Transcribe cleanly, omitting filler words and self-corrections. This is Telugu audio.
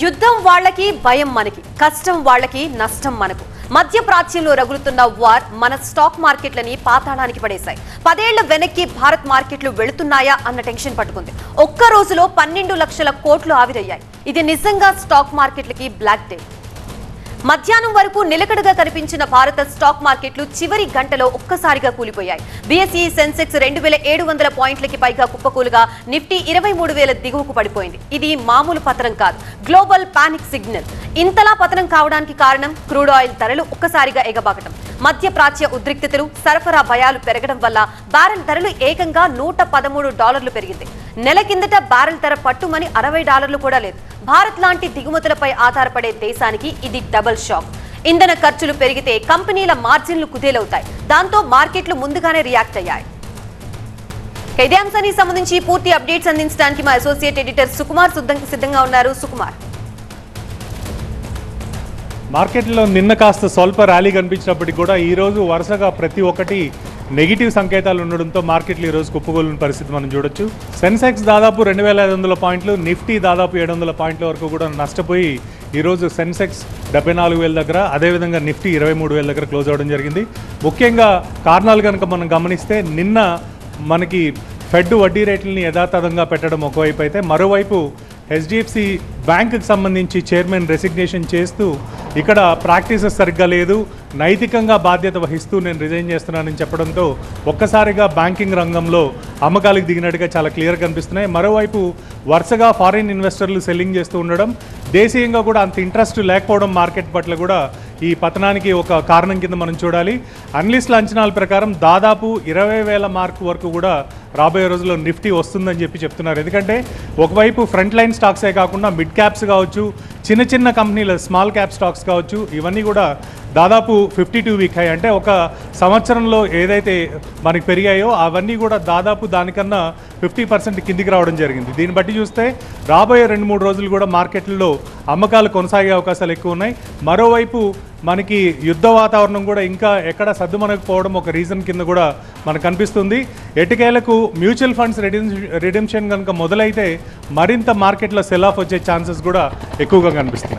యుద్ధం వాళ్ళకి, భయం మనకి, కష్టం వాళ్ళకి, నష్టం మనకు. మధ్యప్రాచ్యంలో రగులుతున్న వార్ మన స్టాక్ మార్కెట్లని పాతాళానికి పడేశాయి. 10 ఏళ్ల వెనక్కి భారత్ మార్కెట్లు వెళుతున్నాయా అన్న టెన్షన్ పట్టుకుంది. ఒక్క రోజులో 12 లక్షల కోట్లు ఆవిరయ్యాయి. ఇది నిజంగా స్టాక్ మార్కెట్లకి బ్లాక్ డే. మధ్యాహ్నం వరకు నిలకడగా కనిపించిన భారత స్టాక్ మార్కెట్లు చివరి గంటలో ఒక్కసారిగా కూలిపోయాయి. బీఎస్ఈ సెన్సెక్స్ 2700 పాయింట్లకి పైగా కుప్పకూలుగా, నిఫ్టీ 23,000 దిగువకు పడిపోయింది. ఇది మామూలు పతనం కాదు, గ్లోబల్ పానిక్ సిగ్నల్. ఇంతలా పతనం కావడానికి కారణం క్రూడ్ ఆయిల్ ధరలు ఒక్కసారిగా ఎగబాకటం, మధ్యప్రాచ్య ఉద్రిక్తతలు, సరఫరా భయాలు పెరగడం వల్ల బ్యారెల్ ధరలు ఏకంగా $113 పెరిగింది. నెల కిందట బ్యారెల్ ధర పట్టుమని $60 కూడా లేదు. భారత్ లాంటి దిగుమతులపై ఆధారపడే దేశానికి ఇది డబుల్ షాక్. ఇంధన ఖర్చులు పెరిగితే కంపెనీల మార్జిన్లు కుదేలవుతాయి. దాంతో మార్కెట్లు ముందుగానే రియాక్ట్ అయ్యాయి. ఇదే అంశానికి సంబంధించి పూర్తి అప్డేట్స్ అందించడానికి మా అసోసియేట్ ఎడిటర్ సుకుమార్ సిద్ధంగా ఉన్నారు. సుకుమార్, మార్కెట్లో నిన్న కాస్త స్వల్ప ర్యాలీ కనిపించినప్పటికీ కూడా ఈరోజు వరుసగా ప్రతి ఒక్కటి నెగిటివ్ సంకేతాలు ఉండడంతో మార్కెట్లు ఈరోజు కుప్పకూలిన పరిస్థితి మనం చూడొచ్చు. సెన్సెక్స్ దాదాపు 2500 పాయింట్లు, నిఫ్టీ దాదాపు 700 పాయింట్ల వరకు కూడా నష్టపోయి ఈరోజు సెన్సెక్స్ 74,000 దగ్గర, అదేవిధంగా నిఫ్టీ 23,000 దగ్గర క్లోజ్ అవ్వడం జరిగింది. ముఖ్యంగా కారణాలు కనుక మనం గమనిస్తే నిన్న మనకి ఫెడ్ వడ్డీ రేట్లని యథాతథంగా పెట్టడం ఒకవైపు అయితే, మరోవైపు హెచ్డిఎఫ్సి బ్యాంకుకి సంబంధించి చైర్మన్ రెసిగ్నేషన్ చేస్తూ ఇక్కడ ప్రాక్టీసెస్ సరిగ్గా లేదు, నైతికంగా బాధ్యత వహిస్తూ నేను రిజైన్ చేస్తున్నానని చెప్పడంతో ఒక్కసారిగా బ్యాంకింగ్ రంగంలో అమ్మకాలకు దిగినట్టుగా చాలా క్లియర్గా కనిపిస్తున్నాయి. మరోవైపు వరుసగా ఫారిన్ ఇన్వెస్టర్లు సెల్లింగ్ చేస్తూ ఉండడం, దేశీయంగా కూడా అంత ఇంట్రెస్ట్ లేకపోవడం మార్కెట్ పట్ల కూడా ఈ పతనానికి ఒక కారణం కింద మనం చూడాలి. అనలిస్టుల అంచనాల ప్రకారం దాదాపు 20,000 మార్కు వరకు కూడా రాబోయే రోజుల్లో నిఫ్టీ వస్తుందని చెప్తున్నారు. ఎందుకంటే ఒకవైపు ఫ్రంట్ లైన్ స్టాక్సే కాకుండా మిడ్ క్యాప్స్ కావచ్చు, చిన్న చిన్న కంపెనీల స్మాల్ క్యాప్ స్టాక్స్ కావచ్చు, ఇవన్నీ కూడా దాదాపు 52 వీక్ హై, అంటే ఒక సంవత్సరంలో ఏదైతే మనకి పెరిగాయో అవన్నీ కూడా దాదాపు దానికన్నా 50% కిందికి రావడం జరిగింది. దీన్ని బట్టి చూస్తే రాబోయే 2-3 రోజులు కూడా మార్కెట్లలో అమ్మకాలు కొనసాగే అవకాశాలు ఎక్కువ ఉన్నాయి. మరోవైపు మనకి యుద్ధ వాతావరణం కూడా ఇంకా ఎక్కడ సర్దుమనకపోవడం ఒక రీజన్ కింద కూడా మనకు కనిపిస్తుంది. ఎటికేలకు మ్యూచువల్ ఫండ్స్ రిడెంప్షన్ కనుక మొదలైతే మరింత మార్కెట్లో సెల్ ఆఫ్ వచ్చే ఛాన్సెస్ కూడా ఎక్కువగా కనిపిస్తున్నాయి.